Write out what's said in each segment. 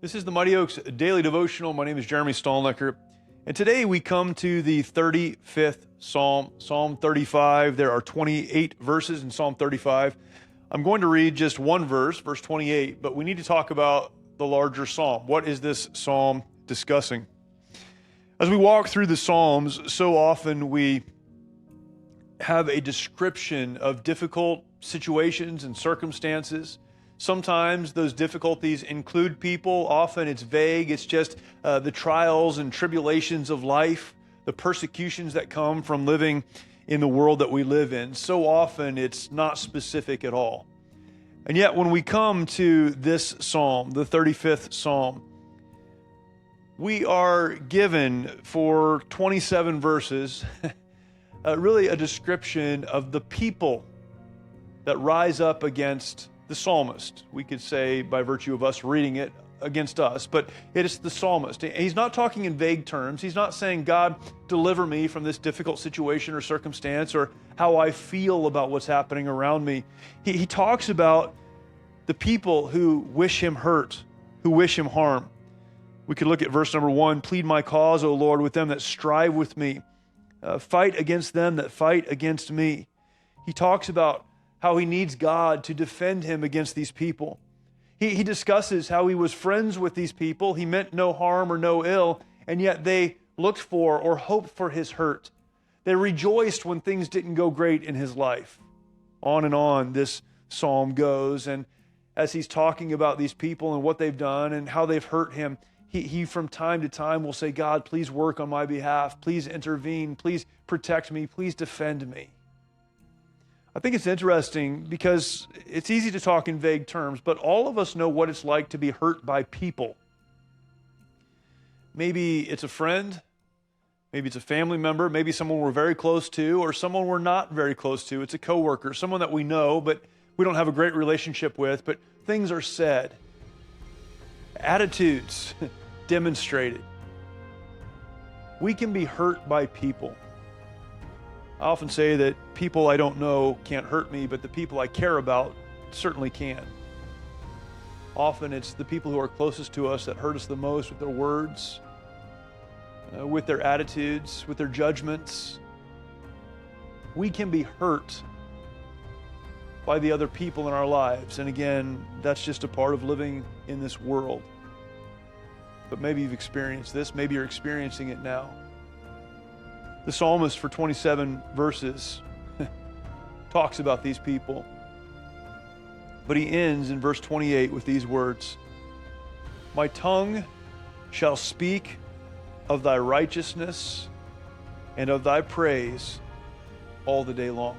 This is the Mighty Oaks Daily Devotional. My name is Jeremy Stallnecker, and today we come to the 35th Psalm, Psalm 35. There are 28 verses in Psalm 35. I'm going to read just one verse, verse 28, but we need to talk about the larger psalm. What is this psalm discussing? As we walk through the Psalms, so often we have a description of difficult situations and circumstances. Sometimes those difficulties include people. Often it's vague. It's just the trials and tribulations of life, the persecutions that come from living in the world that we live in. So often it's not specific at all. And yet when we come to this psalm, the 35th Psalm, we are given for 27 verses really a description of the people that rise up against the psalmist. We could say, by virtue of us reading it, against us, but it is the psalmist. He's not talking in vague terms. He's not saying, God, deliver me from this difficult situation or circumstance, or how I feel about what's happening around me. He talks about the people who wish him hurt, who wish him harm. We could look at verse number 1, plead my cause, O Lord, with them that strive with me. Fight against them that fight against me. He talks about how he needs God to defend him against these people. He discusses how he was friends with these people. He meant no harm or no ill, and yet they looked for or hoped for his hurt. They rejoiced when things didn't go great in his life. On and on this psalm goes, and as he's talking about these people and what they've done and how they've hurt him, he from time to time will say, God, please work on my behalf. Please intervene. Please protect me. Please defend me. I think it's interesting because it's easy to talk in vague terms, but all of us know what it's like to be hurt by people. Maybe it's a friend, maybe it's a family member, maybe someone we're very close to, or someone we're not very close to. It's a coworker, someone that we know, but we don't have a great relationship with, but things are said. Attitudes demonstrated. We can be hurt by people. I often say that people I don't know can't hurt me, but the people I care about certainly can. Often it's the people who are closest to us that hurt us the most with their words, with their attitudes, with their judgments. We can be hurt by the other people in our lives. And again, that's just a part of living in this world. But maybe you've experienced this. Maybe you're experiencing it now. The psalmist for 27 verses talks about these people. But he ends in verse 28 with these words, my tongue shall speak of thy righteousness and of thy praise all the day long.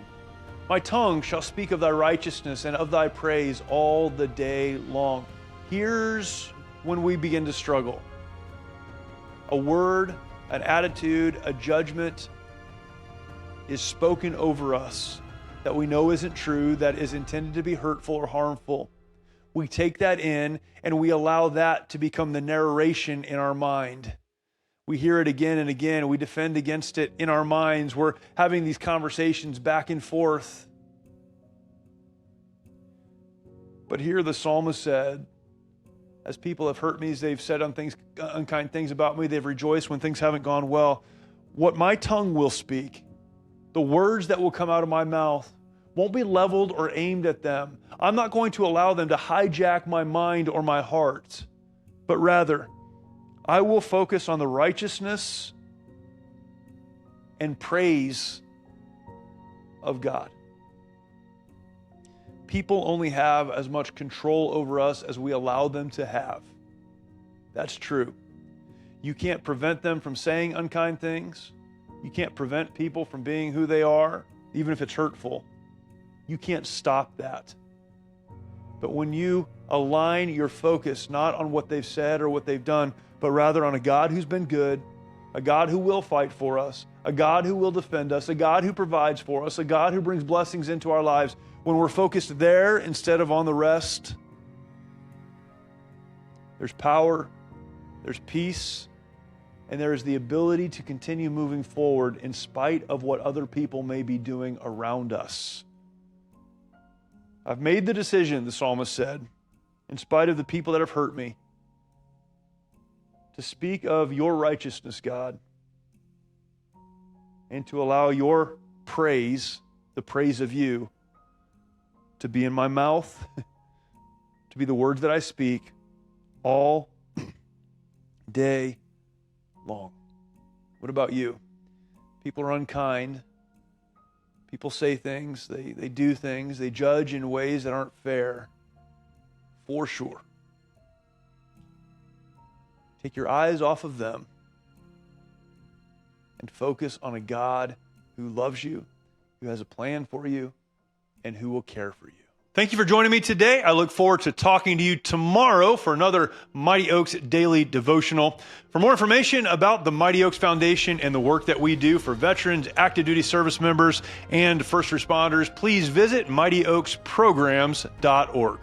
My tongue shall speak of thy righteousness and of thy praise all the day long. Here's when we begin to struggle. A word, an attitude, a judgment is spoken over us that we know isn't true, that is intended to be hurtful or harmful. We take that in and we allow that to become the narration in our mind. We hear it again and again. We defend against it in our minds. We're having these conversations back and forth. But here the psalmist said, as people have hurt me, as they've said unkind things about me, they've rejoiced when things haven't gone well. What my tongue will speak, the words that will come out of my mouth, won't be leveled or aimed at them. I'm not going to allow them to hijack my mind or my heart, but rather, I will focus on the righteousness and praise of God. People only have as much control over us as we allow them to have. That's true. You can't prevent them from saying unkind things. You can't prevent people from being who they are, even if it's hurtful. You can't stop that. But when you align your focus not on what they've said or what they've done, but rather on a God who's been good, a God who will fight for us, a God who will defend us, a God who provides for us, a God who brings blessings into our lives, when we're focused there instead of on the rest, there's power, there's peace, and there is the ability to continue moving forward in spite of what other people may be doing around us. I've made the decision, the psalmist said, in spite of the people that have hurt me, to speak of your righteousness, God, and to allow your praise, the praise of you, to be in my mouth, to be the words that I speak all day long. What about you? People are unkind. People say things, they do things, they judge in ways that aren't fair, for sure. Take your eyes off of them and focus on a God who loves you, who has a plan for you, and who will care for you. Thank you for joining me today. I look forward to talking to you tomorrow for another Mighty Oaks Daily Devotional. For more information about the Mighty Oaks Foundation and the work that we do for veterans, active duty service members, and first responders, please visit mightyoaksprograms.org.